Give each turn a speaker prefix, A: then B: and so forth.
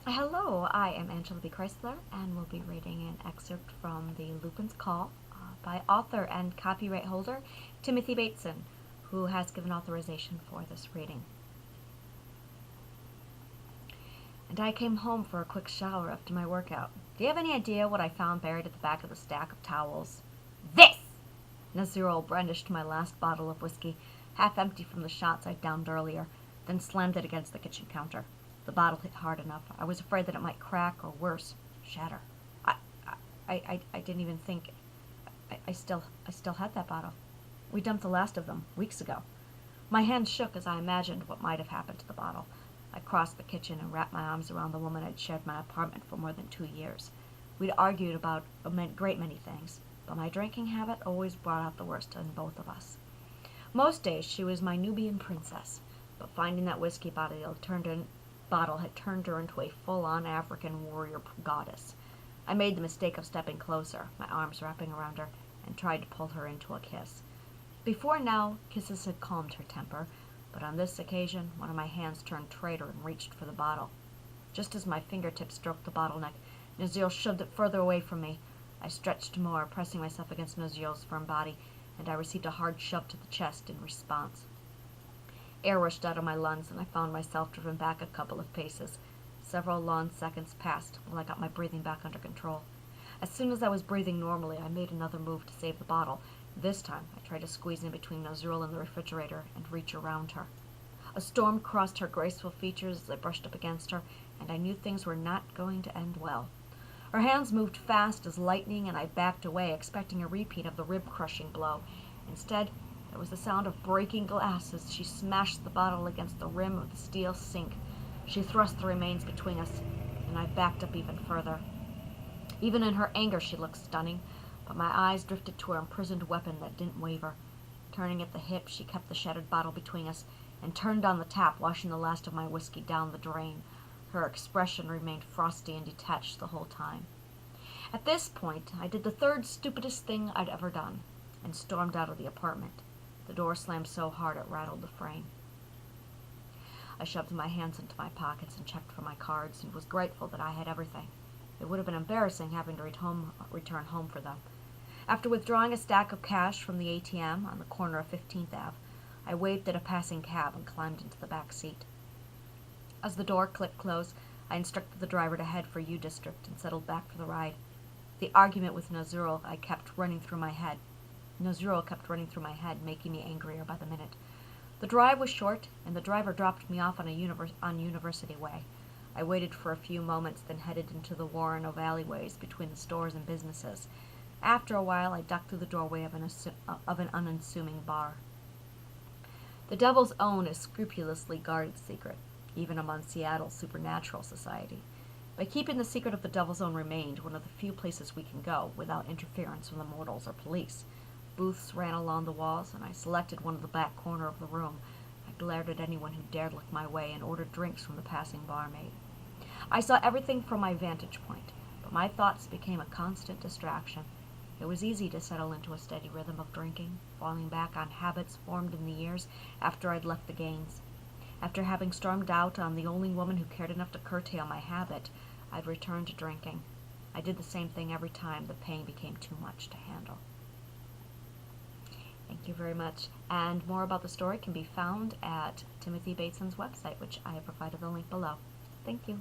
A: Hello, I am Angela B. Chrysler, and we'll be reading an excerpt from the Lupine's Call by author and copyright holder Timothy Bateson, who has given authorization for this reading. And I came home for a quick shower after my workout. Do you have any idea what I found buried at the back of the stack of towels? This! Nazirul brandished my last bottle of whiskey, half empty from the shots I'd downed earlier, then slammed it against the kitchen counter. The bottle hit hard enough. I was afraid that it might crack or worse, shatter. I, I didn't even think. I still had that bottle. We dumped the last of them weeks ago. My hands shook as I imagined what might have happened to the bottle. I crossed the kitchen and wrapped my arms around the woman I'd shared my apartment for more than 2 years. We'd argued about a great many things, but my drinking habit always brought out the worst in both of us. Most days she was my Nubian princess, but finding that whiskey bottle had turned her into a full-on African warrior goddess. I made the mistake of stepping closer, my arms wrapping around her, and tried to pull her into a kiss. Before now, kisses had calmed her temper, but on this occasion, one of my hands turned traitor and reached for the bottle. Just as my fingertips stroked the bottleneck, Nazirul shoved it further away from me. I stretched more, pressing myself against Nazirul's firm body, and I received a hard shove to the chest in response. Air rushed out of my lungs, and I found myself driven back a couple of paces. Several long seconds passed while I got my breathing back under control. As soon as I was breathing normally, I made another move to save the bottle. This time, I tried to squeeze in between Nazirul and the refrigerator and reach around her. A storm crossed her graceful features as I brushed up against her, and I knew things were not going to end well. Her hands moved fast as lightning, and I backed away, expecting a repeat of the rib-crushing blow. Instead, there was the sound of breaking glass as she smashed the bottle against the rim of the steel sink. She thrust the remains between us, and I backed up even further. Even in her anger, she looked stunning, but my eyes drifted to her imprisoned weapon that didn't waver. Turning at the hip, she kept the shattered bottle between us and turned on the tap, washing the last of my whiskey down the drain. Her expression remained frosty and detached the whole time. At this point, I did the third stupidest thing I'd ever done, and stormed out of the apartment. The door slammed so hard it rattled the frame. I shoved my hands into my pockets and checked for my cards, and was grateful that I had everything. It would have been embarrassing having to return home for them. After withdrawing a stack of cash from the ATM on the corner of 15th Ave, I waved at a passing cab and climbed into the back seat. As the door clicked closed, I instructed the driver to head for U District and settled back for the ride. The argument with Nazirul kept running through my head, making me angrier by the minute. The drive was short, and the driver dropped me off on University Way. I waited for a few moments, then headed into the warren of alleyways between the stores and businesses. After a while, I ducked through the doorway of an unassuming bar. The Devil's Own is a scrupulously guarded secret, even among Seattle's supernatural society. By keeping the secret of the Devil's Own remained one of the few places we can go without interference from the mortals or police. Booths ran along the walls, and I selected one of the back corner of the room. I glared at anyone who dared look my way and ordered drinks from the passing barmaid. I saw everything from my vantage point, but my thoughts became a constant distraction. It was easy to settle into a steady rhythm of drinking, falling back on habits formed in the years after I'd left the games. After having stormed out on the only woman who cared enough to curtail my habit, I'd returned to drinking. I did the same thing every time the pain became too much to handle. Thank you very much. And more about the story can be found at Timothy Bateson's website, which I have provided the link below. Thank you.